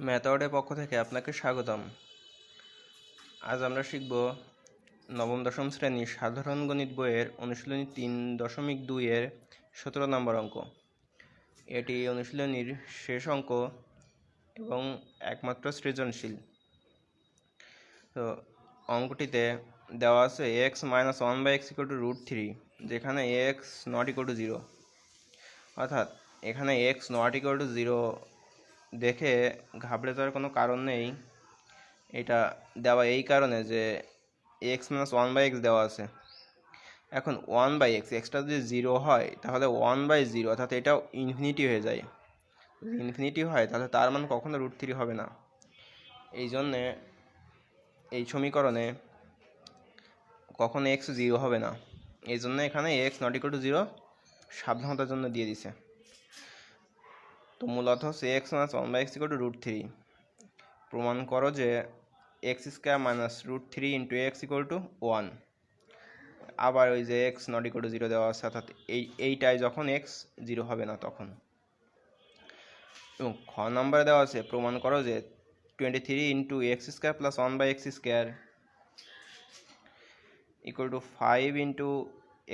মেথডের পক্ষ থেকে আপনাকে স্বাগতম। আজ আমরা শিখব নবম দশম শ্রেণীর সাধারণ গণিত বইয়ের অনুশীলনী 3.2 এর 17 নম্বর অঙ্ক। এটি অনুশীলনীর শেষ অঙ্ক এবং একমাত্র সৃজনশীল। তো অঙ্কটিতে দেওয়া আছে x - 1/x = √3, যেখানে x ≠ 0, অর্থাৎ এখানে x ≠ 0 দেখে ঘাবড়ে যাওয়ার কোনো কারণ নেই। এটা দেওয়া এই কারণে যে x - 1/x দেওয়া আছে। এখন 1/x, এক্সটা যদি 0 হয় তাহলে 1/0, অর্থাৎ এটাও ইনফিনিটি হয়ে যায়। যদি ইনফিনিটি হয় তাহলে তার মান কখনো √3 হবে না। এই জন্যে এই সমীকরণে কখনো x 0 হবে না। এই জন্য এখানে x ≠ 0 সাবধানতার জন্য দিয়ে দিছে। তো মূলত হচ্ছে x - 1/x = √3। প্রমাণ করো যে x² - √3 × x = 1। আবার ওই যে x ≠ 0 দেওয়া আছে, অর্থাৎ এইটাই যখন x 0 হবে না তখন। এবং খ নম্বরে দেওয়া আছে প্রমাণ করো যে 23 × x² + 1/x² = 5 ×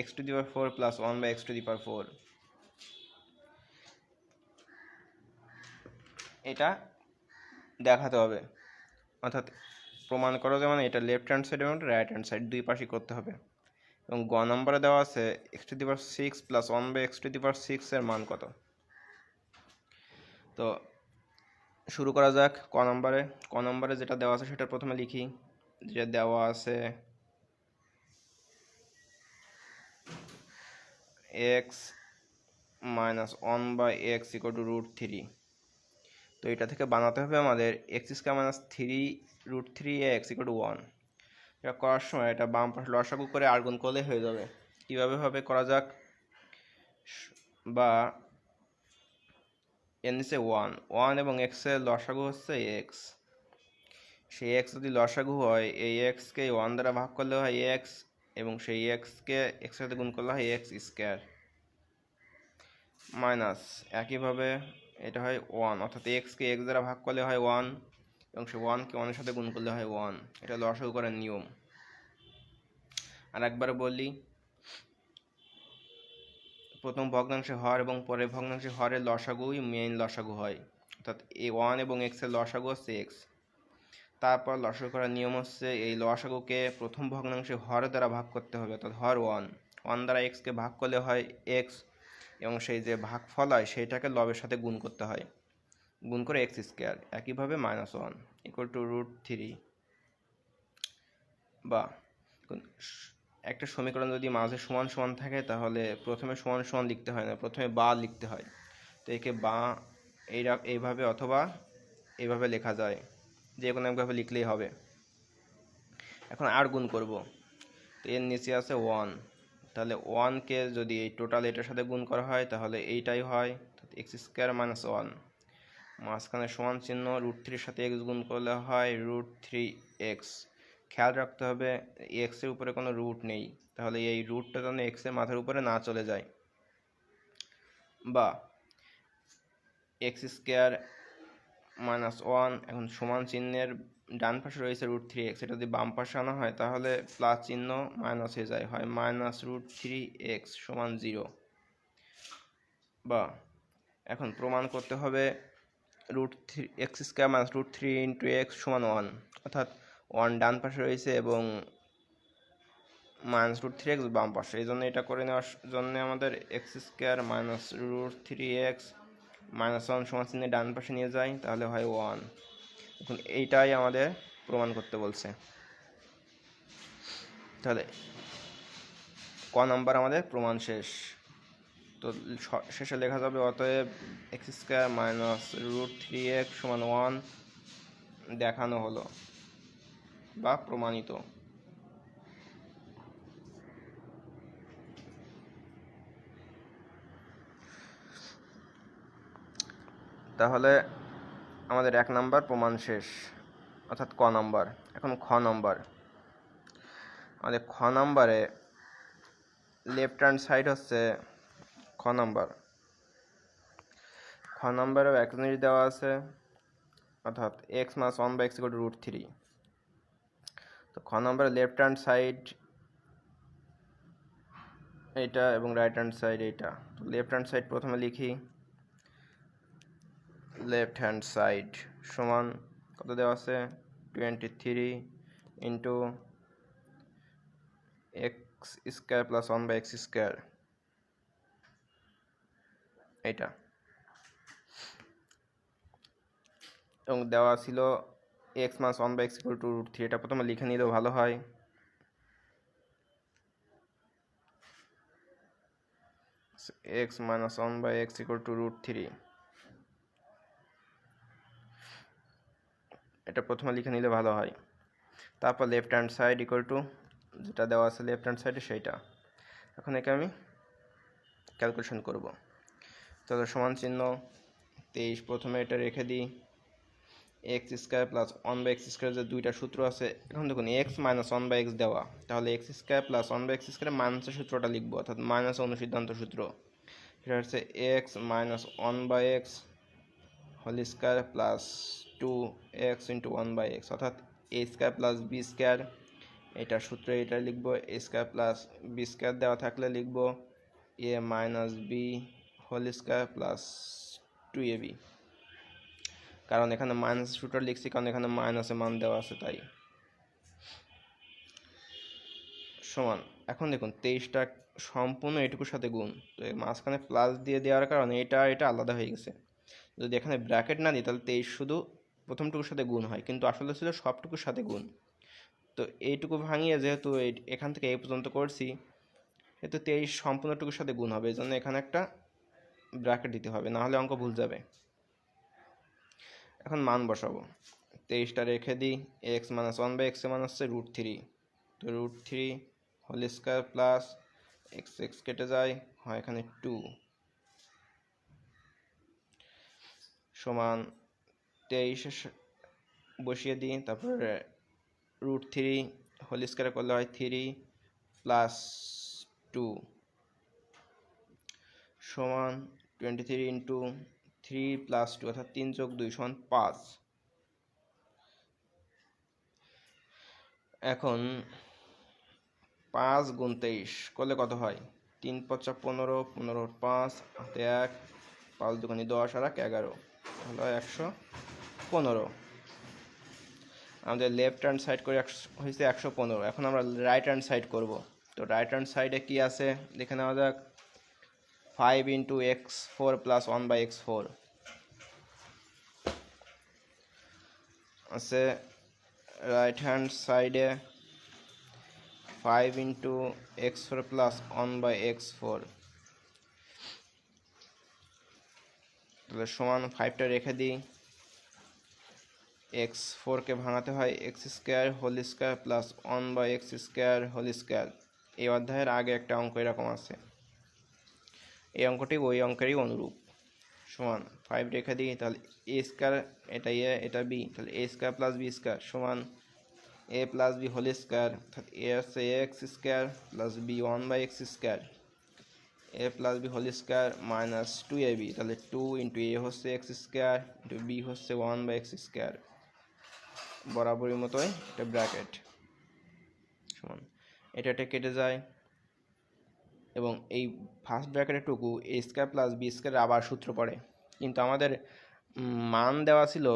x⁴ + 1/x⁴। এটা দেখাতে হবে, অর্থাৎ প্রমাণ করো যে মানে এটা লেফট হ্যান্ড সাইড এবং রাইট হ্যান্ড সাইড দুই পাশই করতে হবে। এবং গ নম্বরে দেওয়া আছে x⁶ + 1/x⁶ এর মান কত। তো শুরু করা যাক। ক নম্বরে যেটা দেওয়া আছে সেটা প্রথমে লিখি। যে দেওয়া আছে x - 1/x = √3। তো এটা থেকে বানাতে হবে আমাদের x² - 3 √3x = 1। এটা করার সময় এটা বাম পাশে লসাগু করে আর গুণ করলে হয়ে যাবে। কীভাবে হবে করা যাক। বা এর নিচে 1 এবং x এর লসাগু হচ্ছে x। সেই x যদি লসাগু হয়, এই xকে 1 দ্বারা ভাগ করলে হয় x, এবং সেই xকে x সাথে গুণ করলে হয় x² মাইনাস একইভাবে এটা হয় 1, অর্থাৎ xকে x দ্বারা ভাগ করলে হয় 1 এবং সেই 1কে 1 এর সাথে গুণ করলে হয় 1। এটা লসাগু করার নিয়ম। আর একবার বলি, প্রথম ভগ্নাংশে হর এবং পরের ভগ্নাংশে হরের লসাগুই মেইন লসাগু হয়, অর্থাৎ এই 1 এবং x এর লসাগু হচ্ছে x। তারপর লসাগু করার নিয়ম হচ্ছে এই লসাগুকে প্রথম ভগ্নাংশে হর দ্বারা ভাগ করতে হবে, অর্থাৎ হর 1 দ্বারা xকে ভাগ করলে হয় x, এবং সেই যে ভাগফল হয় সেইটাকে লবের সাথে গুণ করতে হয়, গুণ করে x²। একইভাবে -1 = √3। বা একটা সমীকরণ যদি মাঝে সমান সমান থাকে তাহলে প্রথমে সমান সমান লিখতে হয় না, প্রথমে বা লিখতে হয়। তো একে বা এইভাবে অথবা এইভাবে লেখা যায়, যে কোনো একভাবে লিখলেই হবে। এখন আর গুণ করব। তো এর নিচে আছে 1, তাহলে 1কে যদি এই টোটাল এটার সাথে গুণ করা হয় তাহলে এইটাই হয়, x² - 1। মাঝখানে সমান চিহ্ন, √3 সাথে x গুণ করলে হয় √3x। খেয়াল রাখতে হবে x এর উপরে কোনো রুট নেই, তাহলে এই রুটটা যেন x এর মাথার উপরে না চলে যায়। বা x² - 1, এখন সমান চিহ্নের ডান পাশে রয়েছে √3x, এটা যদি বাম পাশে আনা হয় তাহলে প্লাস চিহ্ন মাইনাস হয়ে যায়, হয় -√3x = 0। বা এখন প্রমাণ করতে হবে x² - √3 × x = 1, অর্থাৎ 1 ডান পাশে রয়েছে এবং -√3x বাম পাশে। এই জন্য এটা করে নেওয়ার জন্য আমাদের x² - √3x -1 সমান চিহ্নে ডান পাশে নিয়ে যায়, তাহলে হয় 1। এখন এইটাই আমাদের প্রমাণ করতে বলছে। তাহলে ক নাম্বার আমাদের প্রমাণ শেষ। তো শেষে লেখা যাবে অতএব x² - √3x = 1 দেখানো হলো বা প্রমাণিত। তাহলে আমাদের 1 নাম্বার প্রমাণ শেষ, অর্থাৎ ক নাম্বার। এখন খ নাম্বার। আমাদের খ নাম্বারে লেফট হ্যান্ড সাইড হচ্ছে খ নাম্বারেও এক জিনিস দেওয়া আছে, অর্থাৎ x minus one by x equal to root three. তো খ নম্বরে লেফট হ্যান্ড সাইড এইটা এবং রাইট হ্যান্ড সাইড এইটা। তো লেফট হ্যান্ড সাইড প্রথমে লিখি, লেফট হ্যান্ড সাইড সমান কত দেওয়া আছে 23 into x square plus one by x square এইটা, এবং দেওয়া ছিল x minus one by x equal to root three. এটা প্রথমে লিখে নিলেও ভালো হয়। X minus one by x equal to root three, এটা প্রথমে লিখে নিলে ভালো হয়। তারপর left hand side equal to যেটা দেওয়া আছে লেফট হ্যান্ড সাইডে সেইটা। এখন একে আমি ক্যালকুলেশন করব। তাহলে সমান চিহ্ন 23, প্রথমে এটা রেখে দিই, x square plus one by x square যে দুইটা সূত্র আছে, এখন দেখুন x minus one by x দেওয়া, তাহলে x square plus one by x square মাইনাসের সূত্রটা লিখবো, অর্থাৎ মাইনাস অনুসিদ্ধান্ত সূত্র। এটা হচ্ছে x minus one by x whole square plus 2x into one by x, অর্থাৎ a square plus b square, এটার সূত্রে এটা লিখবো a square plus b square দেওয়া থাকলে লিখবো a minus b whole square plus 2ab, কারণ এখানে মাইনাস সূত্র লিখছি কারণ এখানে মাইনাসে মান দেওয়া আছে তাই। সমান এখন দেখুন 23টা সম্পূর্ণ এটুকুর সাথে গুণ, তো এর মাঝখানে প্লাস দিয়ে দেওয়ার কারণে এটা আলাদা হয়ে গেছে। যদি এখানে ব্র্যাকেট না দিই তাহলে 23 শুধু প্রথমটুকুর সাথে গুণ হয়, কিন্তু আসলে ছিল সবটুকুর সাথে গুণ। তো এইটুকু ভাঙিয়ে যেহেতু এখান থেকে এই পর্যন্ত করছি, এতে 23 সম্পূর্ণটুকুর সাথে গুণ হবে, এই জন্য এখানে একটা ব্র্যাকেট দিতে হবে, না হলে অঙ্ক ভুল যাবে। এখন মান বসাবো, 23টা রেখে দিই, x minus one by x এর মান হচ্ছে রুট থ্রি, তো root three whole square plus x x কেটে যায়, হয় এখানে 2 সমান 23 বসিয়ে দিই, তারপরে রুট থ্রি হোল স্কোয়ার করলে হয় 3 প্লাস 2 সমান 23 ইন্টু 3 প্লাস 2 অর্থাৎ 3 যোগ 2 সমান 5। এখন 5 গুণ 23 করলে কত হয়, 3 5 15, 15 5 হাতে 1, 5 দুগুণে 10 আর 1 11, হলো 115। আমাদের লেফট হ্যান্ড সাইড করে হয়েছে 115। এখন আমরা রাইট হ্যান্ড সাইড করব। তো রাইট হ্যান্ড সাইডে কি আছে দেখে নেওয়া যাক, 5 into x four plus one by x four আছে রাইট হ্যান্ড সাইডে 5 into x four plus one by x four, তাহলে সমান 5টা রেখে দিই, এক্স ফোরকে ভাঙাতে হয় x square whole square plus one by x square whole square. এই অধ্যায়ের আগে একটা অঙ্ক এরকম আছে, এই অঙ্কটি ওই অঙ্কেরই অনুরূপ। সমান 5 রেখে দিই, তাহলে এ স্কোয়ার এটা এ এটা বি, তাহলে a square plus b square সমান a plus b whole square, অর্থাৎ এ হচ্ছে x square plus b one by x square, a plus b whole square minus 2ab, তাহলে 2 ইন্টু এ হচ্ছে x square into b হচ্ছে one by x square, বরাবরের মতোই এটা bracket সমান এটা কেটে যায়, এবং এই ফার্স্ট ব্র্যাকেটের টুকু a square plus b square আবার সূত্র পড়ে, কিন্তু আমাদের মান দেওয়া ছিল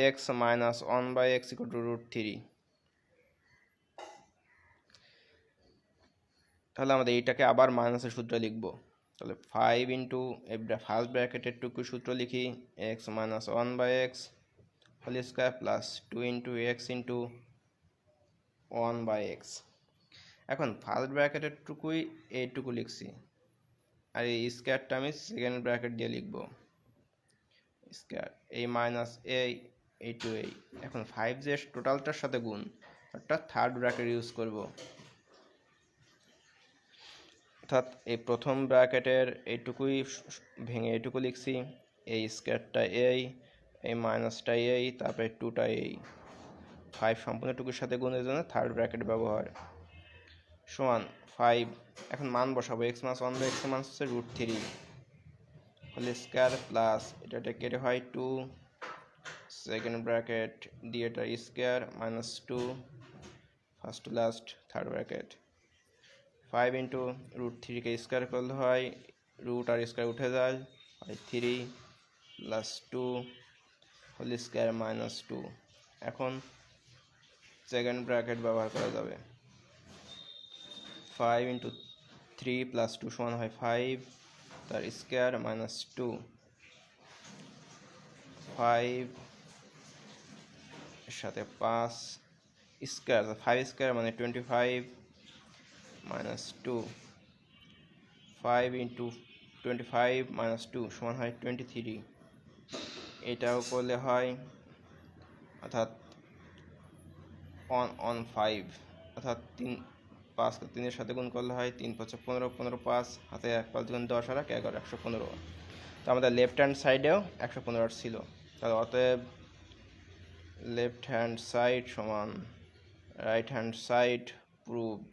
x minus one by x equal to root three. তাহলে আমাদের এইটাকে আবার মাইনাসের সূত্র লিখবো, তাহলে 5 ইন্টু ফার্স্ট ব্র্যাকেটের টুকু সূত্র লিখি x minus one by x whole square plus 2 into x into one by x. এখন ফার্স্ট ব্র্যাকেটের টুকুই এইটুকু লিখছি, আর এই স্কোয়ারটা আমি সেকেন্ড ব্র্যাকেট দিয়ে লিখবো স্কোয়ার, এই মাইনাস এই টু এই। এখন 5 যে টোটালটার সাথে গুণ, অর্থাৎ থার্ড ব্র্যাকেট ইউজ করব, অর্থাৎ এই প্রথম ব্র্যাকেটের এইটুকুই ভেঙে এইটুকু লিখছি, এই স্কোয়ারটা এই মাইনাসটা এই, তারপরে 2টা এই, 5 সম্পূর্ণটুকুর সাথে গুণের জন্য থার্ড ব্র্যাকেট ব্যবহার সমান 5। এখন মান বসাবো, x minus one by x মান হচ্ছে root three whole square plus এটা কেটে হয় 2 সেকেন্ড ব্র্যাকেট দিয়ে এটা square minus 2 first to last third bracket 5 into root 3 কে স্কোয়ার করলে হয় রুট আর স্কোয়ার উঠে যায় হয় 3 প্লাস 2 হোল স্কোয়ার মাইনাস 2। এখন সেকেন্ড ব্র্যাকেট ব্যবহার করা যাবে 5 ইন্টু 3 প্লাস 2 সমান হয় 5 তার স্কোয়ার মাইনাস 2 5 এর সাথে 5 স্কোয়ার 5 স্কোয়ার মানে 25 মাইনাস 2 5 ইন্টু 25 মাইনাস 2 সমান হয় 23। এটাও করলে হয় অর্থাৎ 1 অর্থাৎ 5 3-এর সাথে গুণ করলে হয় 3 5 15 15 5 হাতে 1 5 গুণ 10 আর 11 115। তো আমাদের লেফট হ্যান্ড সাইডেও 115 ছিল, তাহলে অতএব লেফট হ্যান্ড সাইড সমান রাইট হ্যান্ড সাইড প্রুভড,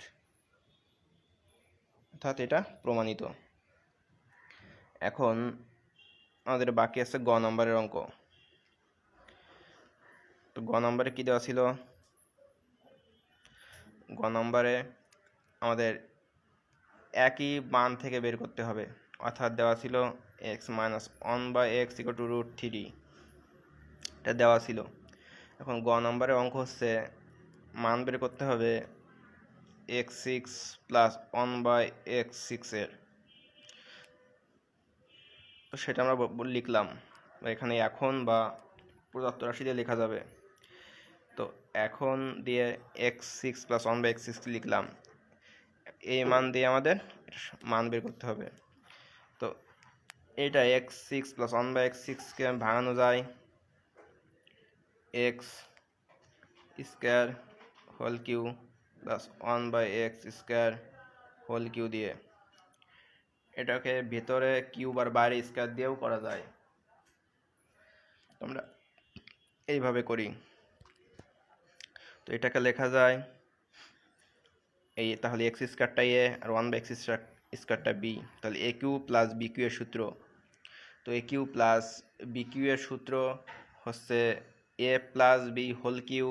অর্থাৎ এটা প্রমাণিত। এখন আমাদের বাকি আছে গ নম্বরের অঙ্ক। তো গ নম্বরে কি দেওয়া ছিল? গ নম্বরে আমাদের একই মান থেকে বের করতে হবে, অর্থাৎ দেওয়া ছিল x minus 1/x equal to root 3, এটা দেওয়া ছিল। এখন গ নম্বরের অঙ্ক হচ্ছে মান বের করতে হবে x6 প্লাস 1/x6 এর। তো সেটা আমরা লিখলাম এখানে এখন বা প্রদত্ত রাশি দিয়ে লেখা যাবে। তো এখন দিয়ে x6 প্লাস 1/x6 লিখলাম, এই মান দিয়ে আমাদের মান বের করতে হবে। তো এটা x6 প্লাস 1/x6কে ভাঙানো যায় x square whole cube plus 1/x² whole cube দিয়ে। এটাকে ভেতরে কিউব আর বাইরে স্কোয়ার দিয়েও করা যায়, আমরা এইভাবে করি। তো এটাকে লেখা যায় এই, তাহলে x স্কোয়ারটা a আর 1/x স্কোয়ারটা b, তাহলে a cube plus b cube এর সূত্র। তো a cube plus b cube এর সূত্র হচ্ছে a plus b whole cube,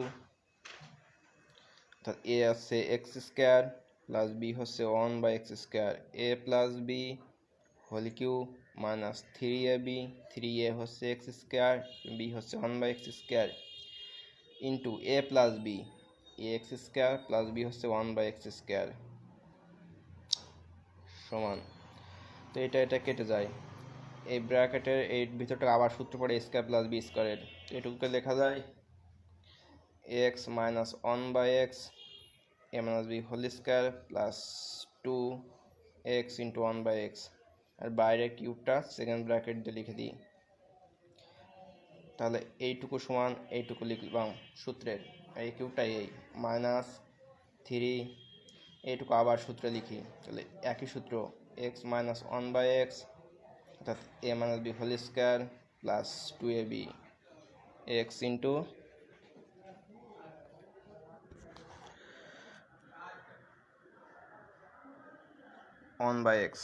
অর্থাৎ a হচ্ছে x স্কোয়ার প্লাস b হচ্ছে 1/x², a plus b whole cube minus 3ab, 3a হচ্ছে x স্কোয়ার, b হচ্ছে 1/x² into a plus b, ax square plus b হচ্ছে 1/x² সমান। তো এটা কেটে যায়, এই ব্র্যাকেটের এই ভিতরটা আবার সূত্র পড়ে a স্কোয়ার প্লাস b স্কোয়ারের। এটুকুকে লেখা যায় x minus 1/x a minus b whole square plus 2x into 1/x, আর বাইরের কিউবটা সেকেন্ড ব্র্যাকেট দিয়ে লিখে দিই। তাহলে এইটুকু সমান এইটুকু লিখলাম সূত্রের, এই কিউবটা এই মাইনাস 3, এইটুকু আবার সূত্রে লিখি, তাহলে একই সূত্র x মাইনাস 1/x অর্থাৎ a minus b whole square plus 2ab x into 1/x।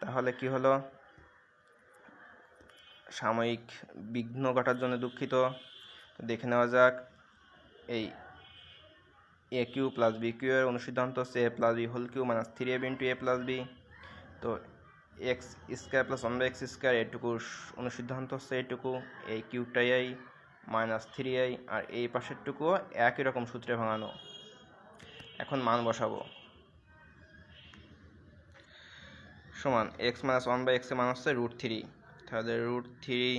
তাহলে কি হলো? সাময়িক বিঘ্ন ঘটার জন্য দুঃখিত। দেখে নেওয়া যাক, এই a cube plus b cube এর অনুসিদ্ধান্ত হচ্ছে a plus b whole cube minus 3ab into a plus b। তো x স্কোয়ার প্লাস 1/x², এইটুকু অনুসিদ্ধান্ত হচ্ছে এইটুকু, এই কিউবটাই এই মাইনাস 3a, আর এই পাশেরটুকুও একই রকম সূত্রে ভাঙানো। এখন মান বসাবো, সমান x মাইনাস 1/x এর মান হচ্ছে রুট 3, তাহলে রুট 3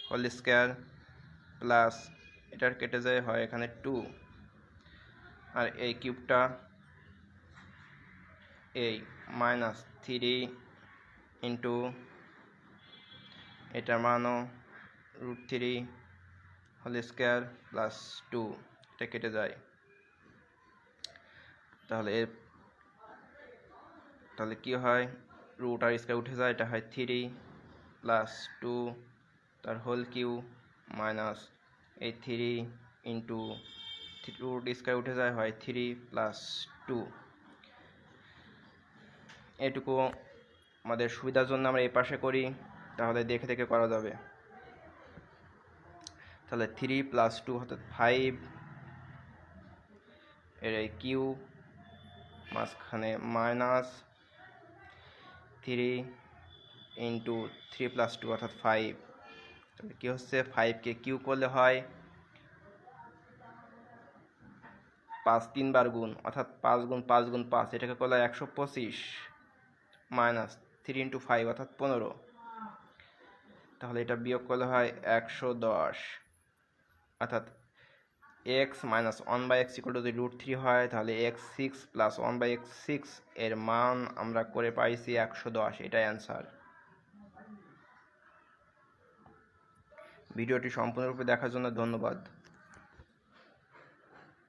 হোল স্কোয়ার প্লাস এটার কেটে যায় হয় এখানে 2, আর এই কিউবটা এই মাইনাস 3 ইন্টু এটার মানও রুট 3 হোল স্কোয়ার প্লাস 2, এটা কেটে যায়। তাহলে কি হয়? রুট আর স্কোয়ার উঠে যায়, এটা হয় 3 প্লাস 2 তার হোল কিউ মাইনাস এই 3 ইন্টু রুট স্কোয়ার উঠে যায় হয় 3 প্লাস 2, এটুকু আমাদের সুবিধার জন্য আমরা এই পাশে করি, তাহলে দেখে দেখে করা যাবে। তাহলে 3 + 2 অর্থাৎ 5, এর এই কিউ মাঝখানে -3 × 3 + 2 অর্থাৎ 5। তাহলে কি হচ্ছে, 5কে কিউ করলে হয় 5 3 বার গুণ, অর্থাৎ 5 × 5 × 5, এটাকে করলে 125 -3 × 5 অর্থাৎ 15। তাহলে এটা বিয়োগ করলে হয় 110, অর্থাৎ x - 1/x = যদি √3 হয়, তাহলে x6 + 1/x6 এর মান আমরা করে পাইছি 110। এটাই অ্যান্সার। ভিডিওটি সম্পূর্ণরূপে দেখার জন্য ধন্যবাদ।